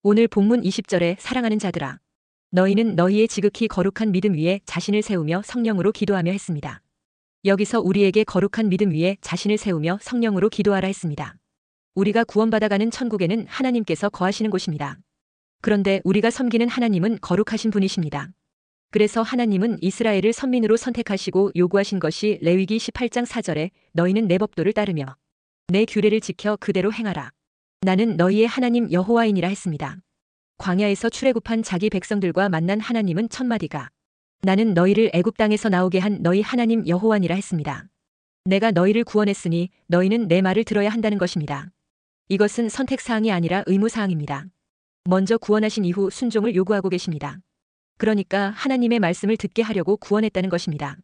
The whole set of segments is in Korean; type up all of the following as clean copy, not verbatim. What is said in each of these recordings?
오늘 본문 20절에 사랑하는 자들아, 너희는 너희의 지극히 거룩한 믿음 위에 자신을 세우며 성령으로 기도하며 했습니다. 여기서 우리에게 거룩한 믿음 위에 자신을 세우며 성령으로 기도하라 했습니다. 우리가 구원받아가는 천국에는 하나님께서 거하시는 곳입니다. 그런데 우리가 섬기는 하나님은 거룩하신 분이십니다. 그래서 하나님은 이스라엘을 선민으로 선택하시고 요구하신 것이 레위기 18장 4절에 너희는 내 법도를 따르며 내 규례를 지켜 그대로 행하라. 나는 너희의 하나님 여호와이니라 했습니다. 광야에서 출애굽한 자기 백성들과 만난 하나님은 첫마디가 나는 너희를 애굽 땅에서 나오게 한 너희 하나님 여호와니라 했습니다. 내가 너희를 구원했으니 너희는 내 말을 들어야 한다는 것입니다. 이것은 선택사항이 아니라 의무사항입니다. 먼저 구원하신 이후 순종을 요구하고 계십니다. 그러니까 하나님의 말씀을 듣게 하려고 구원했다는 것입니다.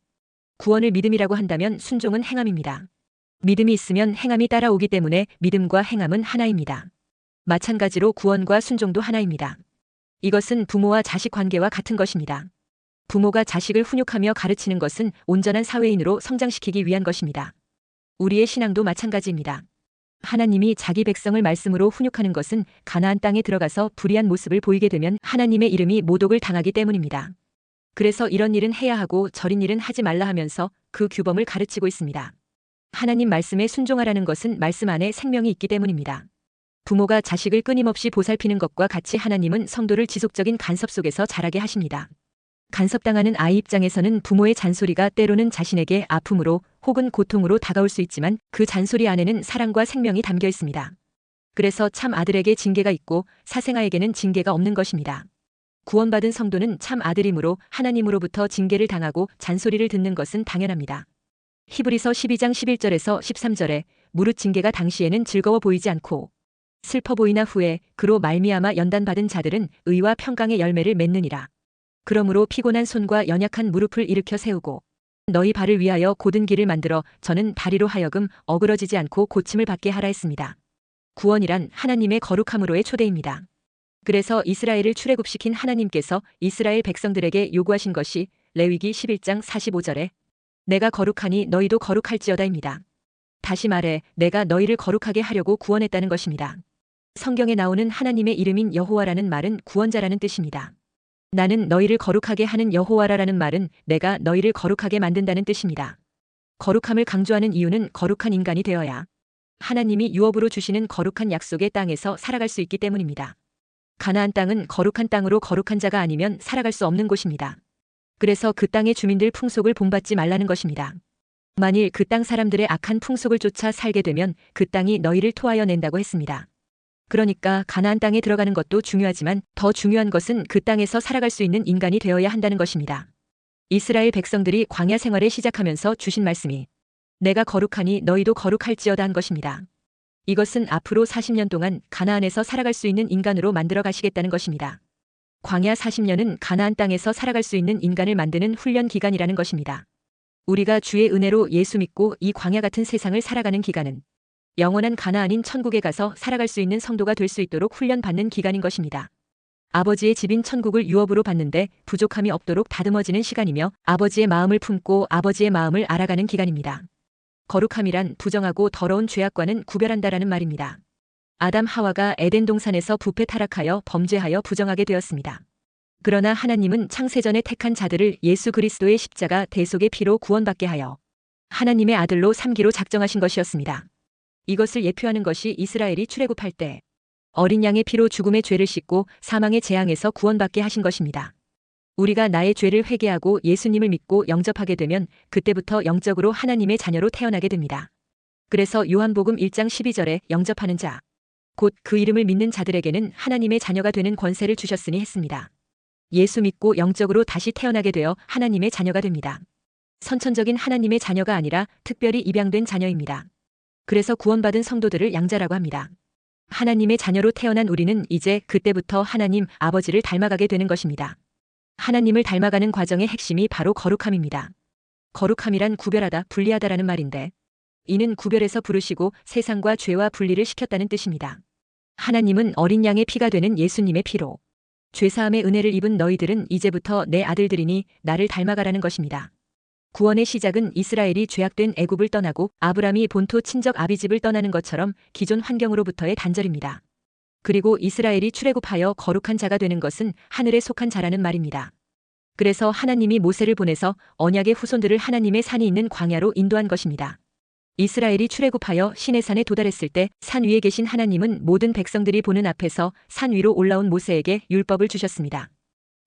구원을 믿음이라고 한다면 순종은 행함입니다. 믿음이 있으면 행함이 따라오기 때문에 믿음과 행함은 하나입니다. 마찬가지로 구원과 순종도 하나입니다. 이것은 부모와 자식 관계와 같은 것입니다. 부모가 자식을 훈육하며 가르치는 것은 온전한 사회인으로 성장시키기 위한 것입니다. 우리의 신앙도 마찬가지입니다. 하나님이 자기 백성을 말씀으로 훈육하는 것은 가나안 땅에 들어가서 불의한 모습을 보이게 되면 하나님의 이름이 모독을 당하기 때문입니다. 그래서 이런 일은 해야 하고 저런 일은 하지 말라 하면서 그 규범을 가르치고 있습니다. 하나님 말씀에 순종하라는 것은 말씀 안에 생명이 있기 때문입니다. 부모가 자식을 끊임없이 보살피는 것과 같이 하나님은 성도를 지속적인 간섭 속에서 자라게 하십니다. 간섭당하는 아이 입장에서는 부모의 잔소리가 때로는 자신에게 아픔으로 혹은 고통으로 다가올 수 있지만 그 잔소리 안에는 사랑과 생명이 담겨 있습니다. 그래서 참 아들에게 징계가 있고 사생아에게는 징계가 없는 것입니다. 구원받은 성도는 참 아들이므로 하나님으로부터 징계를 당하고 잔소리를 듣는 것은 당연합니다. 히브리서 12장 11절에서 13절에 무릇 징계가 당시에는 즐거워 보이지 않고 슬퍼 보이나 후에 그로 말미암아 연단받은 자들은 의와 평강의 열매를 맺느니라. 그러므로 피곤한 손과 연약한 무릎을 일으켜 세우고 너희 발을 위하여 곧은 길을 만들어 저는 다리로 하여금 어그러지지 않고 고침을 받게 하라 했습니다. 구원이란 하나님의 거룩함으로의 초대입니다. 그래서 이스라엘을 출애굽시킨 하나님께서 이스라엘 백성들에게 요구하신 것이 레위기 11장 45절에 내가 거룩하니 너희도 거룩할지어다입니다. 다시 말해 내가 너희를 거룩하게 하려고 구원했다는 것입니다. 성경에 나오는 하나님의 이름인 여호와라는 말은 구원자라는 뜻입니다. 나는 너희를 거룩하게 하는 여호와라라는 말은 내가 너희를 거룩하게 만든다는 뜻입니다. 거룩함을 강조하는 이유는 거룩한 인간이 되어야 하나님이 유업으로 주시는 거룩한 약속의 땅에서 살아갈 수 있기 때문입니다. 가나안 땅은 거룩한 땅으로 거룩한 자가 아니면 살아갈 수 없는 곳입니다. 그래서 그 땅의 주민들 풍속을 본받지 말라는 것입니다. 만일 그 땅 사람들의 악한 풍속을 쫓아 살게 되면 그 땅이 너희를 토하여 낸다고 했습니다. 그러니까 가나안 땅에 들어가는 것도 중요하지만 더 중요한 것은 그 땅에서 살아갈 수 있는 인간이 되어야 한다는 것입니다. 이스라엘 백성들이 광야 생활을 시작하면서 주신 말씀이 내가 거룩하니 너희도 거룩할지어다 한 것입니다. 이것은 앞으로 40년 동안 가나안에서 살아갈 수 있는 인간으로 만들어 가시겠다는 것입니다. 광야 40년은 가나안 땅에서 살아갈 수 있는 인간을 만드는 훈련 기간이라는 것입니다. 우리가 주의 은혜로 예수 믿고 이 광야 같은 세상을 살아가는 기간은 영원한 가나안인 천국에 가서 살아갈 수 있는 성도가 될 수 있도록 훈련받는 기간인 것입니다. 아버지의 집인 천국을 유업으로 받는데 부족함이 없도록 다듬어지는 시간이며 아버지의 마음을 품고 아버지의 마음을 알아가는 기간입니다. 거룩함이란 부정하고 더러운 죄악과는 구별한다라는 말입니다. 아담 하와가 에덴 동산에서 부패 타락하여 범죄하여 부정하게 되었습니다. 그러나 하나님은 창세전에 택한 자들을 예수 그리스도의 십자가 대속의 피로 구원받게 하여 하나님의 아들로 삼기로 작정하신 것이었습니다. 이것을 예표하는 것이 이스라엘이 출애굽할 때 어린 양의 피로 죽음의 죄를 씻고 사망의 재앙에서 구원받게 하신 것입니다. 우리가 나의 죄를 회개하고 예수님을 믿고 영접하게 되면 그때부터 영적으로 하나님의 자녀로 태어나게 됩니다. 그래서 요한복음 1장 12절에 영접하는 자, 곧 그 이름을 믿는 자들에게는 하나님의 자녀가 되는 권세를 주셨으니 했습니다. 예수 믿고 영적으로 다시 태어나게 되어 하나님의 자녀가 됩니다. 선천적인 하나님의 자녀가 아니라 특별히 입양된 자녀입니다. 그래서 구원받은 성도들을 양자라고 합니다. 하나님의 자녀로 태어난 우리는 이제 그때부터 하나님 아버지를 닮아가게 되는 것입니다. 하나님을 닮아가는 과정의 핵심이 바로 거룩함입니다. 거룩함이란 구별하다, 분리하다라는 말인데 이는 구별해서 부르시고 세상과 죄와 분리를 시켰다는 뜻입니다. 하나님은 어린 양의 피가 되는 예수님의 피로 죄사함의 은혜를 입은 너희들은 이제부터 내 아들들이니 나를 닮아가라는 것입니다. 구원의 시작은 이스라엘이 죄악된 애굽을 떠나고 아브람이 본토 친정 아비집을 떠나는 것처럼 기존 환경으로부터의 단절입니다. 그리고 이스라엘이 출애굽하여 거룩한 자가 되는 것은 하늘에 속한 자라는 말입니다. 그래서 하나님이 모세를 보내서 언약의 후손들을 하나님의 산이 있는 광야로 인도한 것입니다. 이스라엘이 출애굽하여 시내산에 도달했을 때 산 위에 계신 하나님은 모든 백성들이 보는 앞에서 산 위로 올라온 모세에게 율법을 주셨습니다.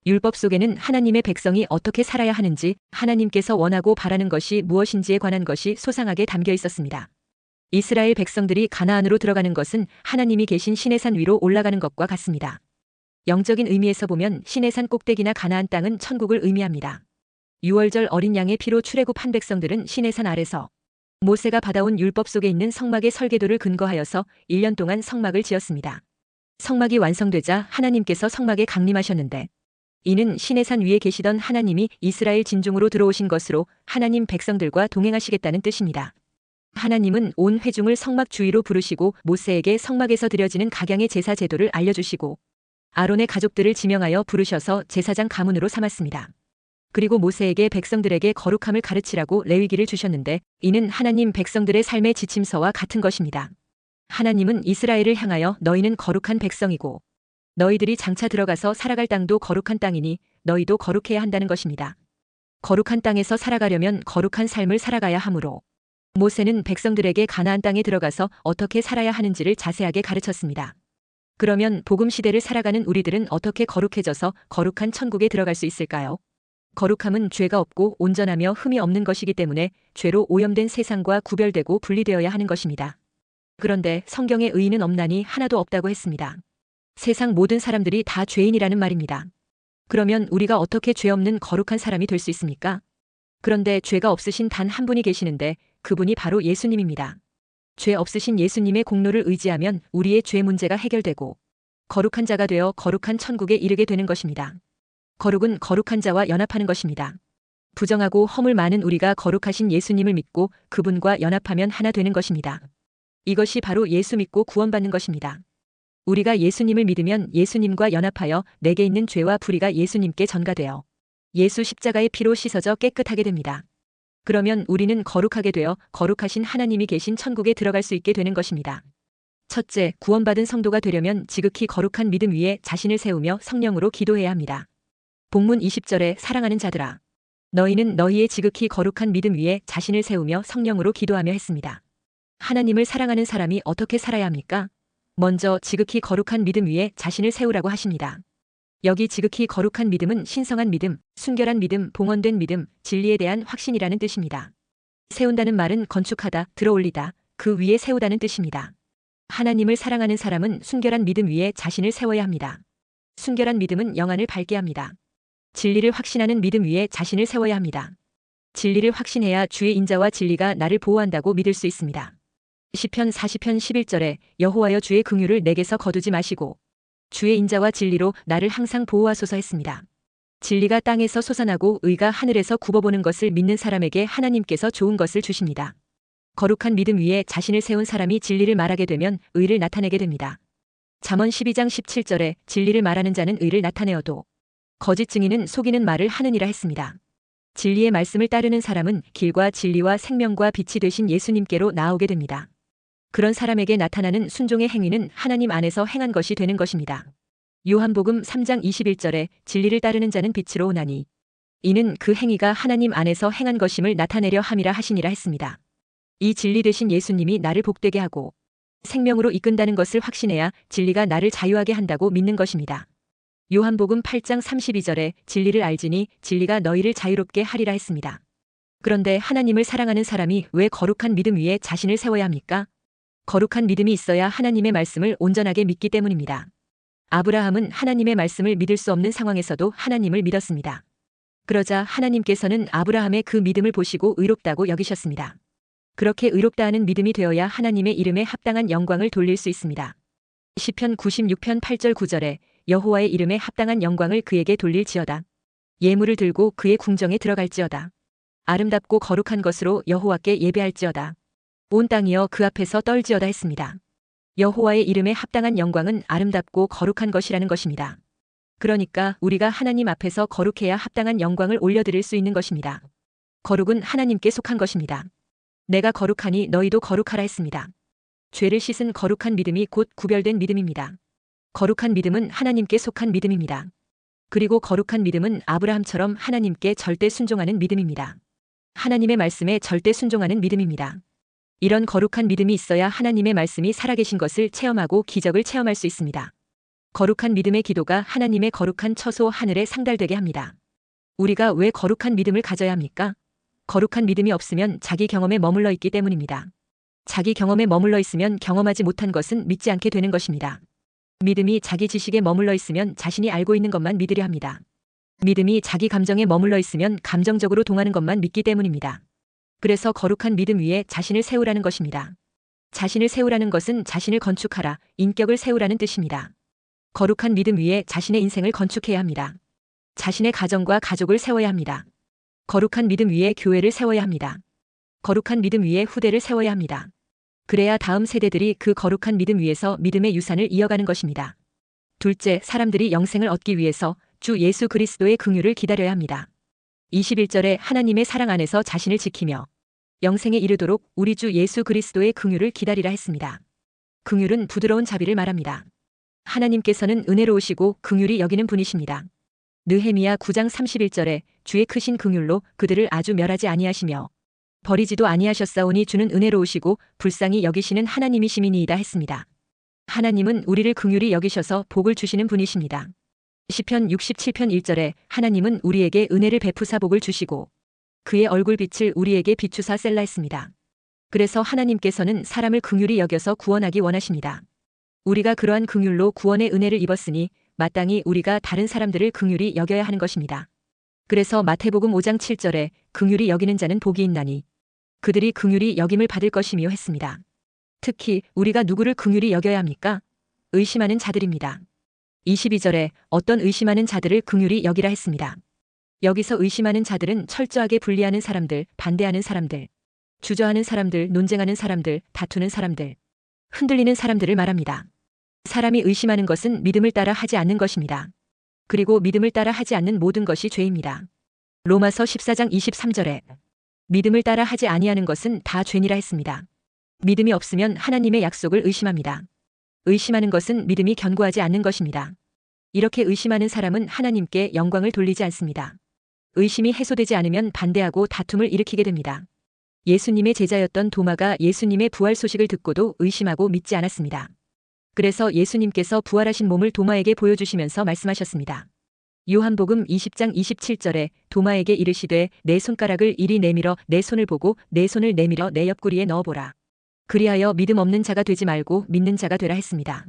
율법 속에는 하나님의 백성이 어떻게 살아야 하는지, 하나님께서 원하고 바라는 것이 무엇인지에 관한 것이 소상하게 담겨 있었습니다. 이스라엘 백성들이 가나안으로 들어가는 것은 하나님이 계신 시내산 위로 올라가는 것과 같습니다. 영적인 의미에서 보면 시내산 꼭대기나 가나안 땅은 천국을 의미합니다. 유월절 어린 양의 피로 출애굽한 백성들은 시내산 아래서 모세가 받아온 율법 속에 있는 성막의 설계도를 근거하여서 1년 동안 성막을 지었습니다. 성막이 완성되자 하나님께서 성막에 강림하셨는데, 이는 시내산 위에 계시던 하나님이 이스라엘 진중으로 들어오신 것으로 하나님 백성들과 동행하시겠다는 뜻입니다. 하나님은 온 회중을 성막 주위로 부르시고 모세에게 성막에서 드려지는 각양의 제사 제도를 알려주시고 아론의 가족들을 지명하여 부르셔서 제사장 가문으로 삼았습니다. 그리고 모세에게 백성들에게 거룩함을 가르치라고 레위기를 주셨는데, 이는 하나님 백성들의 삶의 지침서와 같은 것입니다. 하나님은 이스라엘을 향하여 너희는 거룩한 백성이고 너희들이 장차 들어가서 살아갈 땅도 거룩한 땅이니 너희도 거룩해야 한다는 것입니다. 거룩한 땅에서 살아가려면 거룩한 삶을 살아가야 하므로 모세는 백성들에게 가나안 땅에 들어가서 어떻게 살아야 하는지를 자세하게 가르쳤습니다. 그러면 복음 시대를 살아가는 우리들은 어떻게 거룩해져서 거룩한 천국에 들어갈 수 있을까요? 거룩함은 죄가 없고 온전하며 흠이 없는 것이기 때문에 죄로 오염된 세상과 구별되고 분리되어야 하는 것입니다. 그런데 성경에 의인은 없나니 하나도 없다고 했습니다. 세상 모든 사람들이 다 죄인이라는 말입니다. 그러면 우리가 어떻게 죄 없는 거룩한 사람이 될 수 있습니까? 그런데 죄가 없으신 단 한 분이 계시는데 그분이 바로 예수님입니다. 죄 없으신 예수님의 공로를 의지하면 우리의 죄 문제가 해결되고 거룩한 자가 되어 거룩한 천국에 이르게 되는 것입니다. 거룩은 거룩한 자와 연합하는 것입니다. 부정하고 허물 많은 우리가 거룩하신 예수님을 믿고 그분과 연합하면 하나 되는 것입니다. 이것이 바로 예수 믿고 구원받는 것입니다. 우리가 예수님을 믿으면 예수님과 연합하여 내게 있는 죄와 불의가 예수님께 전가되어 예수 십자가의 피로 씻어져 깨끗하게 됩니다. 그러면 우리는 거룩하게 되어 거룩하신 하나님이 계신 천국에 들어갈 수 있게 되는 것입니다. 첫째, 구원받은 성도가 되려면 지극히 거룩한 믿음 위에 자신을 세우며 성령으로 기도해야 합니다. 본문 20절에 사랑하는 자들아, 너희는 너희의 지극히 거룩한 믿음 위에 자신을 세우며 성령으로 기도하며 했습니다. 하나님을 사랑하는 사람이 어떻게 살아야 합니까? 먼저 지극히 거룩한 믿음 위에 자신을 세우라고 하십니다. 여기 지극히 거룩한 믿음은 신성한 믿음, 순결한 믿음, 봉헌된 믿음, 진리에 대한 확신이라는 뜻입니다. 세운다는 말은 건축하다, 들어올리다, 그 위에 세우다는 뜻입니다. 하나님을 사랑하는 사람은 순결한 믿음 위에 자신을 세워야 합니다. 순결한 믿음은 영안을 밝게 합니다. 진리를 확신하는 믿음 위에 자신을 세워야 합니다. 진리를 확신해야 주의 인자와 진리가 나를 보호한다고 믿을 수 있습니다. 시편 40편 11절에 여호와여 주의 긍휼을 내게서 거두지 마시고 주의 인자와 진리로 나를 항상 보호하소서 했습니다. 진리가 땅에서 솟아나고 의가 하늘에서 굽어보는 것을 믿는 사람에게 하나님께서 좋은 것을 주십니다. 거룩한 믿음 위에 자신을 세운 사람이 진리를 말하게 되면 의를 나타내게 됩니다. 잠언 12장 17절에 진리를 말하는 자는 의를 나타내어도 거짓 증인은 속이는 말을 하느니라 했습니다. 진리의 말씀을 따르는 사람은 길과 진리와 생명과 빛이 되신 예수님께로 나아오게 됩니다. 그런 사람에게 나타나는 순종의 행위는 하나님 안에서 행한 것이 되는 것입니다. 요한복음 3장 21절에 진리를 따르는 자는 빛으로 오나니 이는 그 행위가 하나님 안에서 행한 것임을 나타내려 함이라 하시니라 했습니다. 이 진리 되신 예수님이 나를 복되게 하고 생명으로 이끈다는 것을 확신해야 진리가 나를 자유하게 한다고 믿는 것입니다. 요한복음 8장 32절에 진리를 알지니 진리가 너희를 자유롭게 하리라 했습니다. 그런데 하나님을 사랑하는 사람이 왜 거룩한 믿음 위에 자신을 세워야 합니까? 거룩한 믿음이 있어야 하나님의 말씀을 온전하게 믿기 때문입니다. 아브라함은 하나님의 말씀을 믿을 수 없는 상황에서도 하나님을 믿었습니다. 그러자 하나님께서는 아브라함의 그 믿음을 보시고 의롭다고 여기셨습니다. 그렇게 의롭다 하는 믿음이 되어야 하나님의 이름에 합당한 영광을 돌릴 수 있습니다. 시편 96편 8절 9절에 여호와의 이름에 합당한 영광을 그에게 돌릴지어다. 예물을 들고 그의 궁정에 들어갈지어다. 아름답고 거룩한 것으로 여호와께 예배할지어다. 온 땅이여 그 앞에서 떨지어다 했습니다. 여호와의 이름에 합당한 영광은 아름답고 거룩한 것이라는 것입니다. 그러니까 우리가 하나님 앞에서 거룩해야 합당한 영광을 올려드릴 수 있는 것입니다. 거룩은 하나님께 속한 것입니다. 내가 거룩하니 너희도 거룩하라 했습니다. 죄를 씻은 거룩한 믿음이 곧 구별된 믿음입니다. 거룩한 믿음은 하나님께 속한 믿음입니다. 그리고 거룩한 믿음은 아브라함처럼 하나님께 절대 순종하는 믿음입니다. 하나님의 말씀에 절대 순종하는 믿음입니다. 이런 거룩한 믿음이 있어야 하나님의 말씀이 살아계신 것을 체험하고 기적을 체험할 수 있습니다. 거룩한 믿음의 기도가 하나님의 거룩한 처소 하늘에 상달되게 합니다. 우리가 왜 거룩한 믿음을 가져야 합니까? 거룩한 믿음이 없으면 자기 경험에 머물러 있기 때문입니다. 자기 경험에 머물러 있으면 경험하지 못한 것은 믿지 않게 되는 것입니다. 믿음이 자기 지식에 머물러 있으면 자신이 알고 있는 것만 믿으려 합니다. 믿음이 자기 감정에 머물러 있으면 감정적으로 동하는 것만 믿기 때문입니다. 그래서 거룩한 믿음 위에 자신을 세우라는 것입니다. 자신을 세우라는 것은 자신을 건축하라, 인격을 세우라는 뜻입니다. 거룩한 믿음 위에 자신의 인생을 건축해야 합니다. 자신의 가정과 가족을 세워야 합니다. 거룩한 믿음 위에 교회를 세워야 합니다. 거룩한 믿음 위에 후대를 세워야 합니다. 그래야 다음 세대들이 그 거룩한 믿음 위에서 믿음의 유산을 이어가는 것입니다. 둘째, 사람들이 영생을 얻기 위해서 주 예수 그리스도의 긍휼을 기다려야 합니다. 21절에 하나님의 사랑 안에서 자신을 지키며 영생에 이르도록 우리 주 예수 그리스도의 긍휼을 기다리라 했습니다. 긍휼은 부드러운 자비를 말합니다. 하나님께서는 은혜로우시고 긍휼히 여기는 분이십니다. 느헤미야 9장 31절에 주의 크신 긍휼로 그들을 아주 멸하지 아니하시며 버리지도 아니하셨사오니 주는 은혜로우시고 불쌍히 여기시는 하나님이시미니이다 했습니다. 하나님은 우리를 긍휼히 여기셔서 복을 주시는 분이십니다. 시편 67편 1절에 하나님은 우리에게 은혜를 베푸사 복을 주시고 그의 얼굴빛을 우리에게 비추사 셀라 했습니다. 그래서 하나님께서는 사람을 긍휼히 여겨서 구원하기 원하십니다. 우리가 그러한 긍휼로 구원의 은혜를 입었으니 마땅히 우리가 다른 사람들을 긍휼히 여겨야 하는 것입니다. 그래서 마태복음 5장 7절에 긍휼히 여기는 자는 복이 있나니 그들이 긍휼히 여김을 받을 것이며 했습니다. 특히 우리가 누구를 긍휼히 여겨야 합니까? 의심하는 자들입니다. 22절에 어떤 의심하는 자들을 긍휼히 여기라 했습니다. 여기서 의심하는 자들은 철저하게 분리하는 사람들, 반대하는 사람들, 주저하는 사람들, 논쟁하는 사람들, 다투는 사람들, 흔들리는 사람들을 말합니다. 사람이 의심하는 것은 믿음을 따라 하지 않는 것입니다. 그리고 믿음을 따라 하지 않는 모든 것이 죄입니다. 로마서 14장 23절에 믿음을 따라 하지 아니하는 것은 다 죄니라 했습니다. 믿음이 없으면 하나님의 약속을 의심합니다. 의심하는 것은 믿음이 견고하지 않는 것입니다. 이렇게 의심하는 사람은 하나님께 영광을 돌리지 않습니다. 의심이 해소되지 않으면 반대하고 다툼을 일으키게 됩니다. 예수님의 제자였던 도마가 예수님의 부활 소식을 듣고도 의심하고 믿지 않았습니다. 그래서 예수님께서 부활하신 몸을 도마에게 보여주시면서 말씀하셨습니다. 요한복음 20장 27절에 도마에게 이르시되 내 손가락을 이리 내밀어 내 손을 보고 내 손을 내밀어 내 옆구리에 넣어보라. 그리하여 믿음 없는 자가 되지 말고 믿는 자가 되라 했습니다.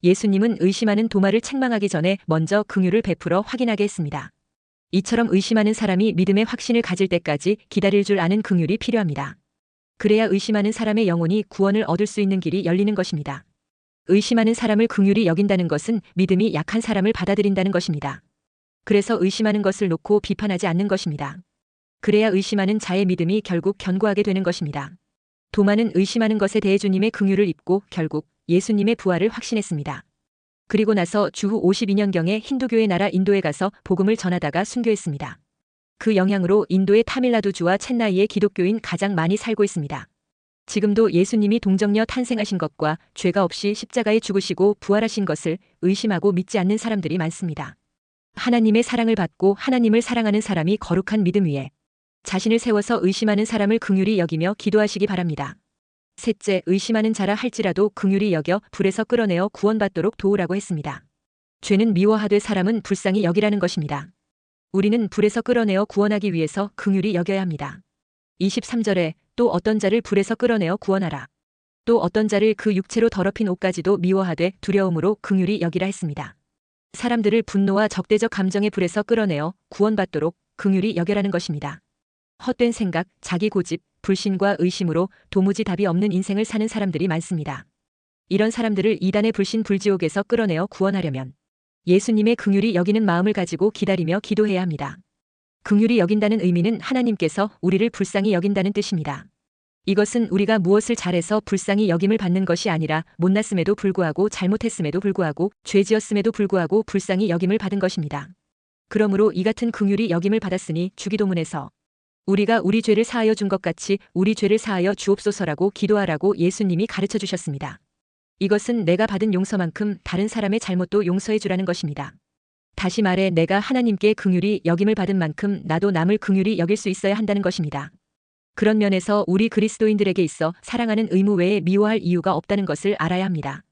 예수님은 의심하는 도마를 책망하기 전에 먼저 긍휼을 베풀어 확인하게 했습니다. 이처럼 의심하는 사람이 믿음의 확신을 가질 때까지 기다릴 줄 아는 긍휼이 필요합니다. 그래야 의심하는 사람의 영혼이 구원을 얻을 수 있는 길이 열리는 것입니다. 의심하는 사람을 긍휼히 여긴다는 것은 믿음이 약한 사람을 받아들인다는 것입니다. 그래서 의심하는 것을 놓고 비판하지 않는 것입니다. 그래야 의심하는 자의 믿음이 결국 견고하게 되는 것입니다. 도마는 의심하는 것에 대해 주님의 긍휼을 입고 결국 예수님의 부활을 확신했습니다. 그리고 나서 주후 52년경에 힌두교의 나라 인도에 가서 복음을 전하다가 순교했습니다. 그 영향으로 인도의 타밀나두주와 첸나이의 기독교인 가장 많이 살고 있습니다. 지금도 예수님이 동정녀 탄생하신 것과 죄가 없이 십자가에 죽으시고 부활하신 것을 의심하고 믿지 않는 사람들이 많습니다. 하나님의 사랑을 받고 하나님을 사랑하는 사람이 거룩한 믿음 위에 자신을 세워서 의심하는 사람을 긍휼히 여기며 기도하시기 바랍니다. 셋째, 의심하는 자라 할지라도 긍휼히 여겨 불에서 끌어내어 구원받도록 도우라고 했습니다. 죄는 미워하되 사람은 불쌍히 여기라는 것입니다. 우리는 불에서 끌어내어 구원하기 위해서 긍휼히 여겨야 합니다. 23절에 또 어떤 자를 불에서 끌어내어 구원하라. 또 어떤 자를 그 육체로 더럽힌 옷까지도 미워하되 두려움으로 긍휼히 여기라 했습니다. 사람들을 분노와 적대적 감정의 불에서 끌어내어 구원받도록 긍휼히 여겨라는 것입니다. 헛된 생각, 자기 고집, 불신과 의심으로 도무지 답이 없는 인생을 사는 사람들이 많습니다. 이런 사람들을 이단의 불신 불지옥에서 끌어내어 구원하려면 예수님의 긍휼히 여기는 마음을 가지고 기다리며 기도해야 합니다. 긍휼히 여긴다는 의미는 하나님께서 우리를 불쌍히 여긴다는 뜻입니다. 이것은 우리가 무엇을 잘해서 불쌍히 여김을 받는 것이 아니라 못났음에도 불구하고 잘못했음에도 불구하고 죄지었음에도 불구하고 불쌍히 여김을 받은 것입니다. 그러므로 이 같은 긍휼히 여김을 받았으니 주기도문에서 우리가 우리 죄를 사하여 준 것 같이 우리 죄를 사하여 주옵소서라고 기도하라고 예수님이 가르쳐 주셨습니다. 이것은 내가 받은 용서만큼 다른 사람의 잘못도 용서해 주라는 것입니다. 다시 말해 내가 하나님께 긍휼히 여김을 받은 만큼 나도 남을 긍휼히 여길 수 있어야 한다는 것입니다. 그런 면에서 우리 그리스도인들에게 있어 사랑하는 의무 외에 미워할 이유가 없다는 것을 알아야 합니다.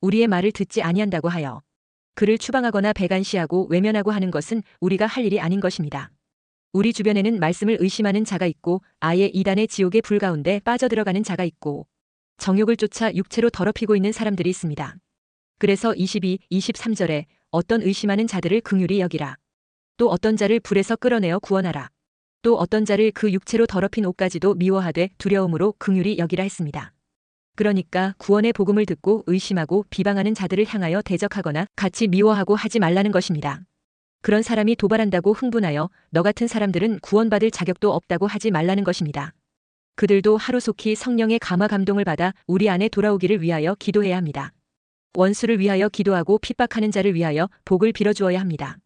우리의 말을 듣지 아니한다고 하여 그를 추방하거나 배간시하고 외면하고 하는 것은 우리가 할 일이 아닌 것입니다. 우리 주변에는 말씀을 의심하는 자가 있고 아예 이단의 지옥의 불 가운데 빠져들어가는 자가 있고 정욕을 쫓아 육체로 더럽히고 있는 사람들이 있습니다. 그래서 22, 23절에 어떤 의심하는 자들을 긍휼히 여기라. 또 어떤 자를 불에서 끌어내어 구원하라. 또 어떤 자를 그 육체로 더럽힌 옷까지도 미워하되 두려움으로 긍휼히 여기라 했습니다. 그러니까 구원의 복음을 듣고 의심하고 비방하는 자들을 향하여 대적하거나 같이 미워하고 하지 말라는 것입니다. 그런 사람이 도발한다고 흥분하여 너 같은 사람들은 구원받을 자격도 없다고 하지 말라는 것입니다. 그들도 하루속히 성령의 감화 감동을 받아 우리 안에 돌아오기를 위하여 기도해야 합니다. 원수를 위하여 기도하고 핍박하는 자를 위하여 복을 빌어주어야 합니다.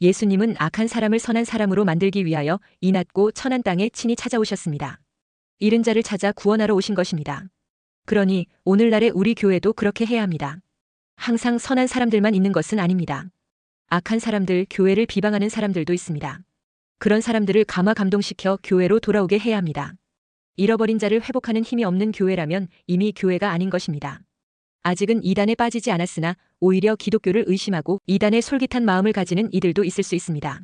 예수님은 악한 사람을 선한 사람으로 만들기 위하여 이 낮고 천한 땅에 친히 찾아오셨습니다. 잃은 자를 찾아 구원하러 오신 것입니다. 그러니 오늘날의 우리 교회도 그렇게 해야 합니다. 항상 선한 사람들만 있는 것은 아닙니다. 악한 사람들, 교회를 비방하는 사람들도 있습니다. 그런 사람들을 감화 감동시켜 교회로 돌아오게 해야 합니다. 잃어버린 자를 회복하는 힘이 없는 교회라면 이미 교회가 아닌 것입니다. 아직은 이단에 빠지지 않았으나 오히려 기독교를 의심하고 이단의 솔깃한 마음을 가지는 이들도 있을 수 있습니다.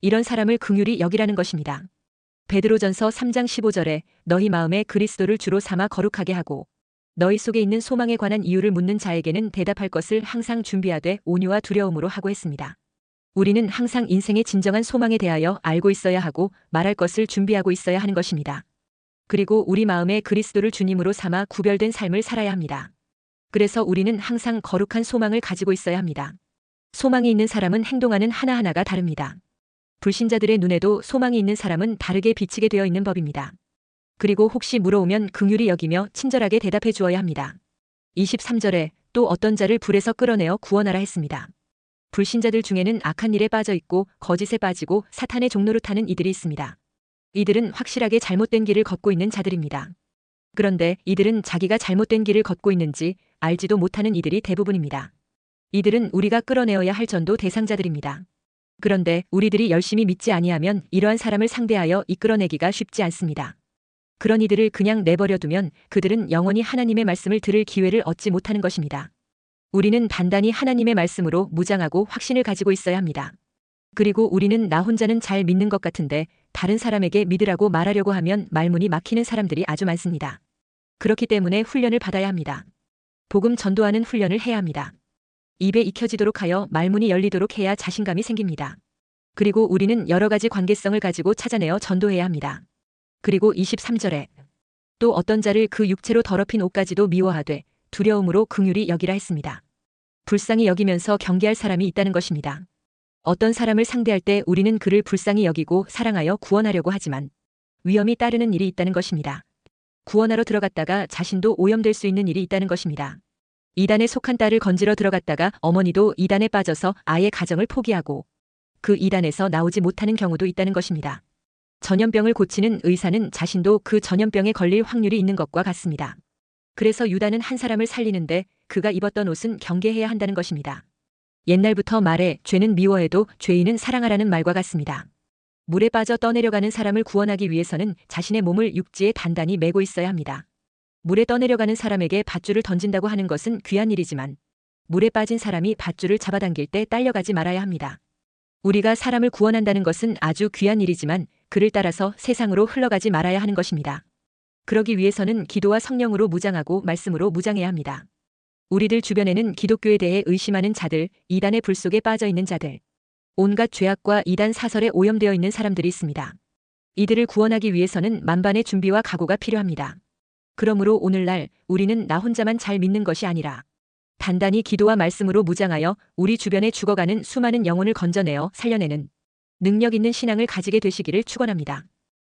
이런 사람을 긍휼히 여기라는 것입니다. 베드로전서 3장 15절에 너희 마음에 그리스도를 주로 삼아 거룩하게 하고 너희 속에 있는 소망에 관한 이유를 묻는 자에게는 대답할 것을 항상 준비하되 온유와 두려움으로 하고 했습니다. 우리는 항상 인생의 진정한 소망에 대하여 알고 있어야 하고 말할 것을 준비하고 있어야 하는 것입니다. 그리고 우리 마음에 그리스도를 주님으로 삼아 구별된 삶을 살아야 합니다. 그래서 우리는 항상 거룩한 소망을 가지고 있어야 합니다. 소망이 있는 사람은 행동하는 하나하나가 다릅니다. 불신자들의 눈에도 소망이 있는 사람은 다르게 비치게 되어 있는 법입니다. 그리고 혹시 물어오면 긍휼히 여기며 친절하게 대답해 주어야 합니다. 23절에 또 어떤 자를 불에서 끌어내어 구원하라 했습니다. 불신자들 중에는 악한 일에 빠져 있고 거짓에 빠지고 사탄의 종노릇하는 이들이 있습니다. 이들은 확실하게 잘못된 길을 걷고 있는 자들입니다. 그런데 이들은 자기가 잘못된 길을 걷고 있는지 알지도 못하는 이들이 대부분입니다. 이들은 우리가 끌어내어야 할 전도 대상자들입니다. 그런데 우리들이 열심히 믿지 아니하면 이러한 사람을 상대하여 이끌어내기가 쉽지 않습니다. 그런 이들을 그냥 내버려두면 그들은 영원히 하나님의 말씀을 들을 기회를 얻지 못하는 것입니다. 우리는 단단히 하나님의 말씀으로 무장하고 확신을 가지고 있어야 합니다. 그리고 우리는 나 혼자는 잘 믿는 것 같은데 다른 사람에게 믿으라고 말하려고 하면 말문이 막히는 사람들이 아주 많습니다. 그렇기 때문에 훈련을 받아야 합니다. 복음 전도하는 훈련을 해야 합니다. 입에 익혀지도록 하여 말문이 열리도록 해야 자신감이 생깁니다. 그리고 우리는 여러 가지 관계성을 가지고 찾아내어 전도해야 합니다. 그리고 23절에 또 어떤 자를 그 육체로 더럽힌 옷까지도 미워하되 두려움으로 긍휼히 여기라 했습니다. 불쌍히 여기면서 경계할 사람이 있다는 것입니다. 어떤 사람을 상대할 때 우리는 그를 불쌍히 여기고 사랑하여 구원하려고 하지만 위험이 따르는 일이 있다는 것입니다. 구원하러 들어갔다가 자신도 오염될 수 있는 일이 있다는 것입니다. 이단에 속한 딸을 건지러 들어갔다가 어머니도 이단에 빠져서 아예 가정을 포기하고 그 이단에서 나오지 못하는 경우도 있다는 것입니다. 전염병을 고치는 의사는 자신도 그 전염병에 걸릴 확률이 있는 것과 같습니다. 그래서 유다는 한 사람을 살리는데 그가 입었던 옷은 경계해야 한다는 것입니다. 옛날부터 말해 죄는 미워해도 죄인은 사랑하라는 말과 같습니다. 물에 빠져 떠내려가는 사람을 구원하기 위해서는 자신의 몸을 육지에 단단히 메고 있어야 합니다. 물에 떠내려가는 사람에게 밧줄을 던진다고 하는 것은 귀한 일이지만 물에 빠진 사람이 밧줄을 잡아당길 때 딸려가지 말아야 합니다. 우리가 사람을 구원한다는 것은 아주 귀한 일이지만 그를 따라서 세상으로 흘러가지 말아야 하는 것입니다. 그러기 위해서는 기도와 성령으로 무장하고 말씀으로 무장해야 합니다. 우리들 주변에는 기독교에 대해 의심하는 자들, 이단의 불 속에 빠져 있는 자들, 온갖 죄악과 이단 사설에 오염되어 있는 사람들이 있습니다. 이들을 구원하기 위해서는 만반의 준비와 각오가 필요합니다. 그러므로 오늘날 우리는 나 혼자만 잘 믿는 것이 아니라 단단히 기도와 말씀으로 무장하여 우리 주변에 죽어가는 수많은 영혼을 건져내어 살려내는 능력 있는 신앙을 가지게 되시기를 축원합니다.